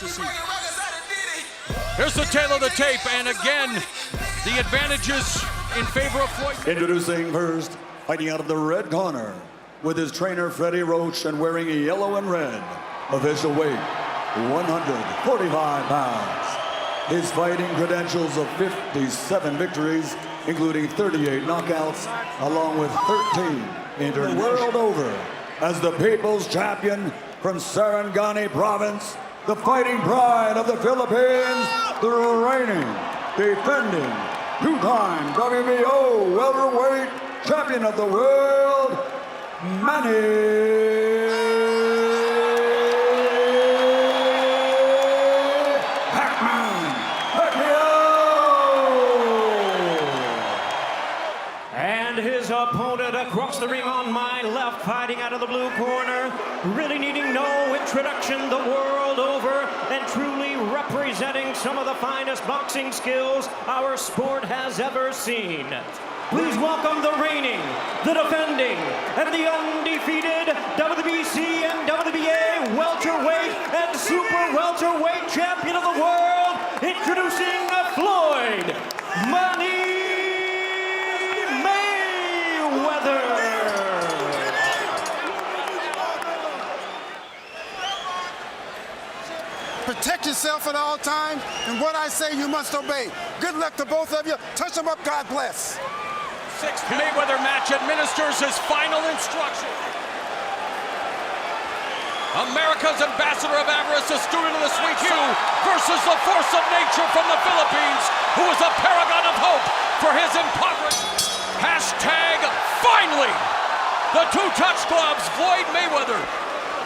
to see. Here's the tail of the tape, and again, the advantages in favor of Floyd. Introducing first, fighting out of the red corner, with his trainer Freddie Roach and wearing yellow and red. Official weight, 145 pounds. His fighting credentials of 57 victories, including 38 knockouts, along with 13 the world over. As the people's champion from Sarangani province, the fighting pride of the Philippines, the reigning, defending, two-time WBO welterweight champion of the world, Manny And his opponent across the ring on my left, fighting out of the blue corner, really needing no introduction the world over, and truly representing some of the finest boxing skills our sport has ever seen. Please welcome the reigning, the defending, and the undefeated WBC and WBA welterweight and super welterweight champion of the world, introducing Floyd Manny Protect yourself at all times, and what I say you must obey. Good luck to both of you. Touch them up, God bless. Sixth Mayweather match administers his final instruction. America's ambassador of avarice, a student of the sweet hue, versus the force of nature from the Philippines, who is a paragon of hope for his impoverished. Hashtag finally! The two-touch gloves, Floyd Mayweather.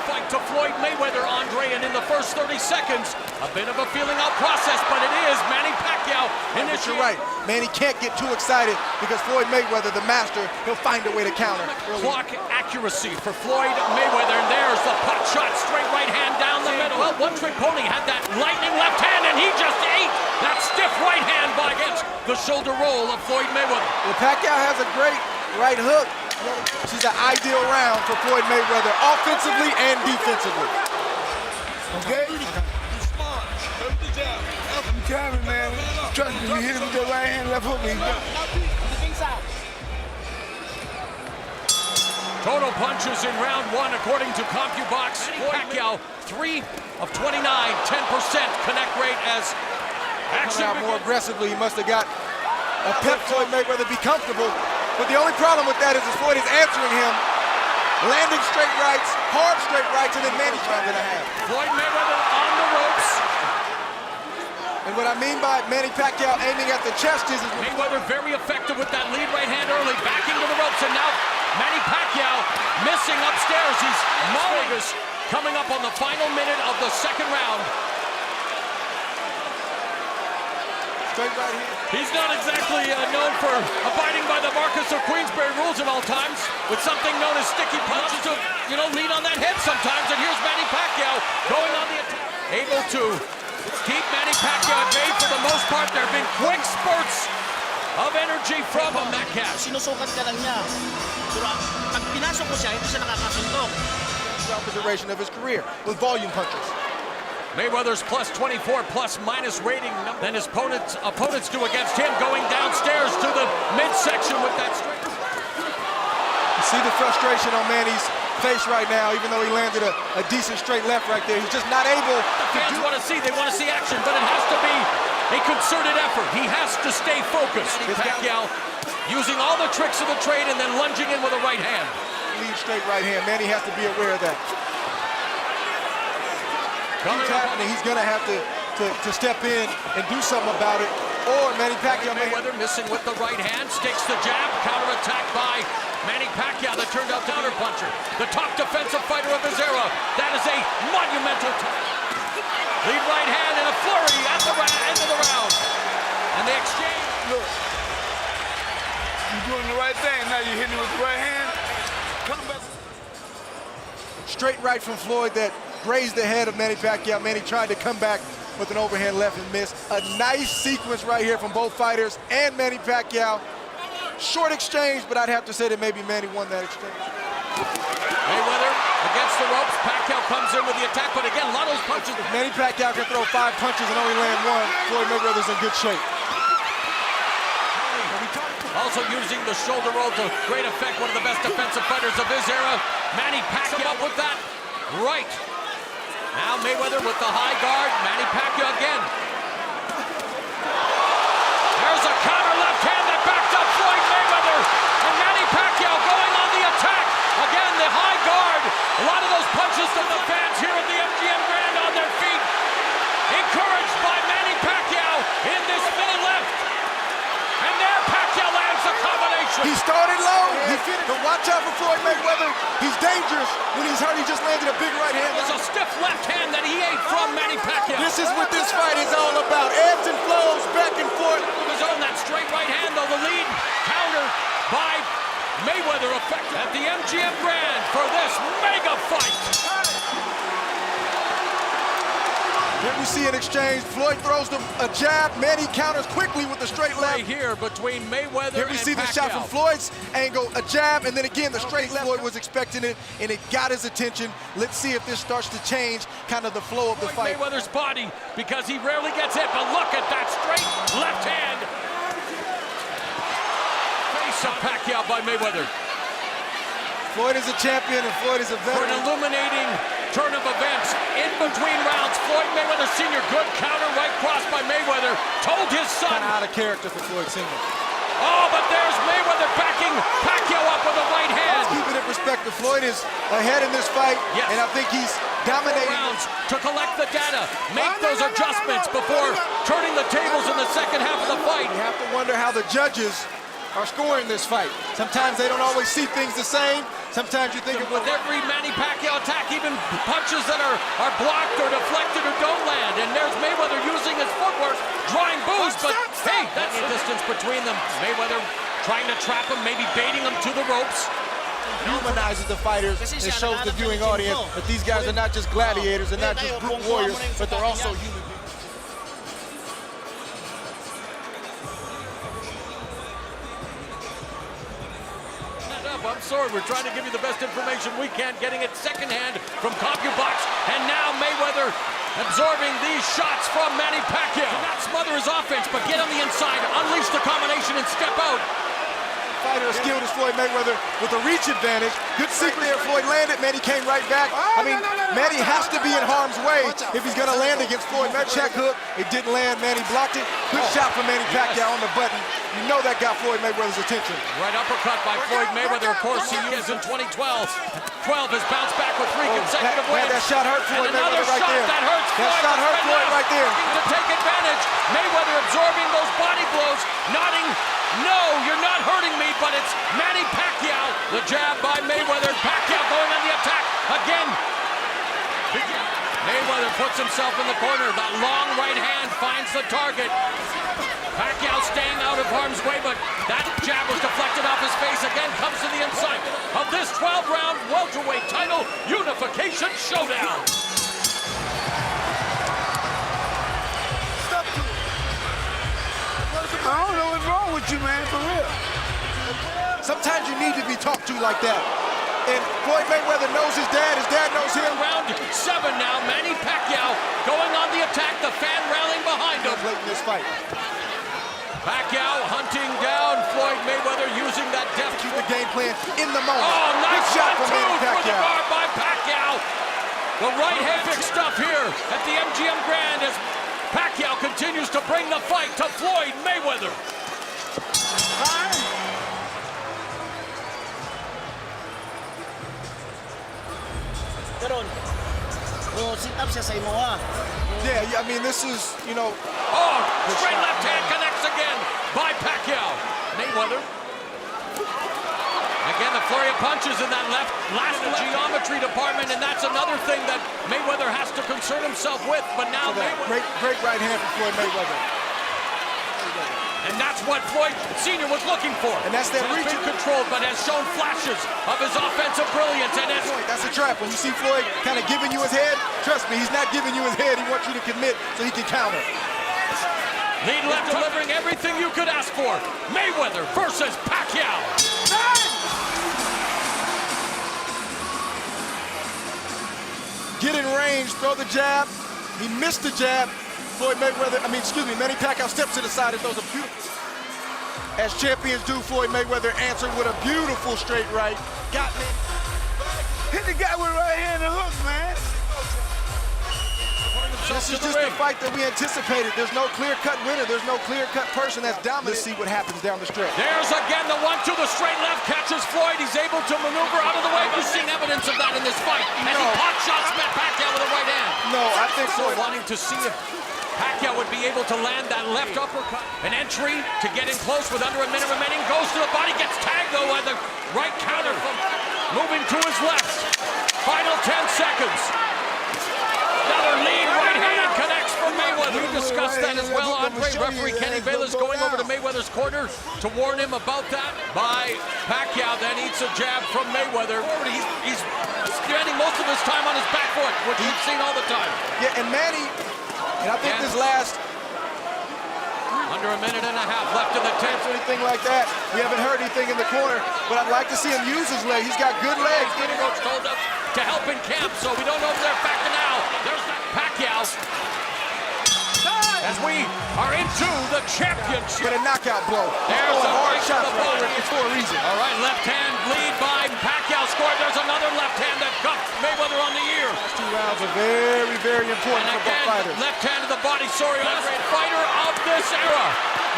Fight to Floyd Mayweather, Andre, and in the first 30 seconds, a bit of a feeling-out process, but it is Manny Pacquiao initiating. You're right. Manny can't get too excited because Floyd Mayweather, the master, he'll find a way to counter. Clock accuracy for Floyd Mayweather, and there's the pot shot, straight right hand down the middle. Well, one-trick pony had that lightning left hand, and he just ate that stiff right hand by against the shoulder roll of Floyd Mayweather. Well, Pacquiao has a great right hook. She's an ideal round for Floyd Mayweather, offensively and defensively. Okay? I'm telling you, man. Trust me, you hit him with the right hand, left hook, Total punches in round one, according to CompuBox. Pacquiao, 3 of 29, 10% connect rate as action. Coming out more aggressively, he must have got a pep Floyd Mayweather be comfortable. But the only problem with that is Floyd is answering him, landing straight rights, hard straight rights, and then Manny trying to have. Floyd Mayweather on the ropes. And what I mean by Manny Pacquiao aiming at the chest is Mayweather very effective with that lead right hand early, backing to the ropes, and now Manny Pacquiao missing upstairs. He's Vegas coming up on the final minute of the second round. Straight right here. He's not exactly known for abiding by the Marcus of Queensberry rules at all times, with something known as sticky punches to, lean on that head sometimes. And here's Manny Pacquiao going on the attack, able to keep Manny Pacquiao at bay for the most part. There have been quick spurts of energy from him, that catch. Sinusukat ka lang niya. Pero pag pinasok mo siya, hindi siya nakakasuntok. The duration of his career with volume punches. Mayweather's plus 24 plus minus rating than his opponents do against him, going downstairs to the midsection with that straight. You see the frustration on Manny's face right now, even though he landed a decent straight left right there. He's just not able to fans want to see action, but it has to be a concerted effort. He has to stay focused. Pacquiao using all the tricks of the trade and then lunging in with a right hand. Lead straight right hand. Manny has to be aware of that. Keeps happening, he's gonna have to step in and do something about it. Or Manny Pacquiao. Mayweather missing with the right hand, stakes the jab, counterattack by Manny Pacquiao, that turned out counter puncher. The top defensive fighter of his era. That is a monumental lead right hand and a flurry at the end of the round. And they exchange. Look, you're doing the right thing. Now you're hitting with the right hand. Come back. Straight right from Floyd that grazed the head of Manny Pacquiao. Manny tried to come back with an overhand left and missed. A nice sequence right here from both fighters and Manny Pacquiao. Short exchange, but I'd have to say that maybe Manny won that exchange. Mayweather against the ropes. Pacquiao comes in with the attack, but again, a lot of those punches. If Manny Pacquiao can throw 5 punches and only land 1, Floyd Mayweather's in good shape. Also using the shoulder roll to great effect, one of the best defensive fighters of his era. Manny Pacquiao up with that right. Now Mayweather with the high guard. Manny Pacquiao again. There's a counter left hand that backed up Floyd Mayweather. And Manny Pacquiao going on the attack. Again, the high guard. A lot of those punches from the fans here at the MGM Grand on their feet. Encouraged by Manny Pacquiao in this minute left. And there Pacquiao lands the combination. He started low. But watch out for Floyd Mayweather. He's dangerous when he's hurt. He just landed a big right hand. It was a stiff left hand that he ate from Manny Pacquiao. This is what this fight is all about. Ebbs and flows, back and forth. His own, that straight right hand, though, the lead counter by Mayweather effective at the MGM Grand for this mega fight. Here we see an exchange. Floyd throws a jab. Manny counters quickly with the straight left. Right here between Mayweather Here we and see the shot from Floyd's angle, a jab, and then again the straight left. Floyd was expecting it, and it got his attention. Let's see if this starts to change kind of the flow of the fight. Mayweather's body, because he rarely gets hit, but look at that straight left hand. Face of Pacquiao by Mayweather. Floyd is a champion, and Floyd is a For an veteran. illuminating turn of events in between rounds, Floyd Mayweather Sr. good counter right cross by Mayweather. Told his son. Kind of out of character for Floyd Sr. Oh, but there's Mayweather backing Pacquiao up with a right hand. Let's keep it in perspective. Floyd is ahead in this fight, Yes. and I think he's dominating. Rounds to collect the data, make those adjustments before turning the tables in the second half of the fight. You have to wonder how the judges are scoring this fight. Sometimes they don't always see things the same. Sometimes you think of With every Manny Pacquiao attack, even punches that are blocked or deflected or don't land. And there's Mayweather using his footwork, drawing boos, but hey, that's the distance between them. Mayweather trying to trap him, maybe baiting him to the ropes. humanizes the fighters and shows the viewing audience that these guys are not just gladiators, they're not just brute warriors, but they're also human beings. I'm sorry, we're trying to give you the best information we can, getting it secondhand from CompuBox, and now Mayweather absorbing these shots from Manny Pacquiao. Not smother his offense, but get on the inside, unleash the combination, and step out. Fighter as skilled as Floyd Mayweather with a reach advantage. Good secret there, Floyd landed, Manny came right back. I mean, Manny has to be in harm's way if he's gonna land against Floyd. Check hook, it didn't land, Manny blocked it. Good shot from Manny Pacquiao on the button. You know that got Floyd Mayweather's attention. Right uppercut by Floyd Mayweather, of course, he is in 2012. 12 has bounced back with 3 consecutive wins. That shot hurt Floyd and another Mayweather right shot there. that hurts Floyd. That shot hurt Floyd right there. To take advantage, Mayweather absorbing those body blows, nodding, no, you're not hurting me, but it's Manny Pacquiao. The jab by Mayweather, Pacquiao going on the attack again. Mayweather puts himself in the corner. That long right hand finds the target. Pacquiao staying out of harm's way, but that jab was deflected off his face. Again, comes to the inside of this 12-round welterweight title unification showdown. I don't know what's wrong with you, man, for real. Sometimes you need to be talked to like that. And Floyd Mayweather knows his dad knows him. Round 7 now, Manny Pacquiao going on the attack, the fan rallying behind him. Late in this fight. Pacquiao hunting down Floyd Mayweather using that deft. Keep the game plan in the moment. Oh, nice good shot from 1-2 Manny for the Pacquiao. guard by Pacquiao. The right hand big stuff here at the MGM Grand as Pacquiao continues to bring the fight to Floyd Mayweather. Karon, sit up siya sa imo ha. Yeah, I mean, this is, you know. Oh, straight left hand connects again by Pacquiao. Mayweather. Again, the flurry of punches in that left geometry department, and that's another thing that Mayweather has to concern himself with. But now Mayweather. Great right hand from Floyd Mayweather. And that's what Floyd Sr. was looking for. And that's that reach. Been controlled, but has shown flashes of his offensive brilliance. And that's a trap. When you see Floyd kind of giving you his head, trust me, he's not giving you his head. He wants you to commit so he can counter. Lead left delivering everything you could ask for. Mayweather versus Pacquiao. get in range, throw the jab. He missed the jab. Manny Pacquiao steps to the side and throws a beautiful. As champions do, Floyd Mayweather answered with a beautiful straight right. Got me. Hit the guy with right hand and hook, man. This is just the fight that we anticipated. There's no clear-cut winner. There's no clear-cut person that's dominant. Let's see what happens down the stretch. There's again the 1-2, the straight left catches Floyd. He's able to maneuver out of the way. We've seen evidence of that in this fight. And he pot shots Pacquiao with a right hand. No, I think So Floyd. wanting to see if Pacquiao would be able to land that left uppercut. An entry to get in close with under a minute remaining. Goes to the body, gets tagged though by the right counter from moving to his left. Final 10 seconds. Another lead right hand connects for Mayweather. We discussed that as well. Andre, referee Kenny Bayless going over to Mayweather's corner to warn him about that by Pacquiao. Then eats a jab from Mayweather. He's spending most of his time on his back foot, which we've seen all the time. Yeah, and Manny, and I think this last under a minute and a half left in the 10th. or anything like that. We haven't heard anything in the corner, but I'd like to see him use his leg. He's got good legs. Coach told us to help in camp, so we don't know if they're back now. There's Pacquiao. As we are into the championship. But a knockout blow. There's a hard right shot to the ball. It's for a reason. All right, left hand lead by Pacquiao scored. There's another left hand that cuffed Mayweather on the ear. These 2 rounds are very, very important And for both again, fighters. left hand to the body. Sorry, Andre, fighter of this era.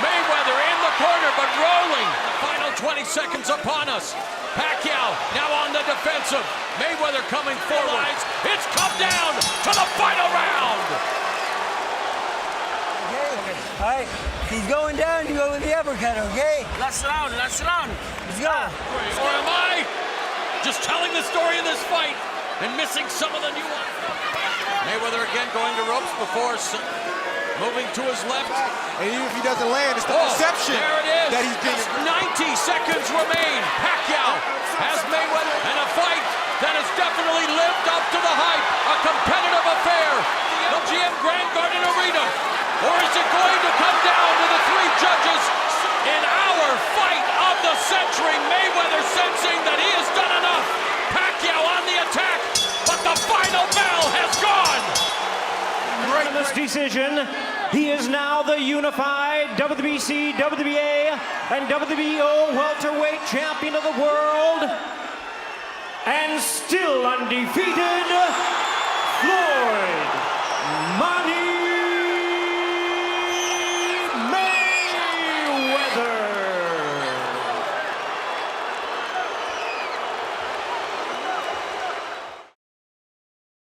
Mayweather in the corner, but rolling. Final 20 seconds upon us. Pacquiao now on the defensive. Mayweather coming forward. It's come down to the final round. All right, he's going down, you go with the uppercut, okay? Last round, last round. Let's go. Or am I just telling the story of this fight and missing some of the nuance? Mayweather again going to ropes before moving to his left. And even if he doesn't land, it's the perception there it is. that he's being. 90 seconds remain. Pacquiao has Mayweather in a fight that has definitely lived up to the hype. A competitive affair. The GM Grand Garden Arena. Or is it going to come down to the 3 judges in our fight of the century? Mayweather sensing that he has done enough. Pacquiao on the attack, but the final bell has gone. In this decision, he is now the unified WBC, WBA, and WBO welterweight champion of the world, and still undefeated,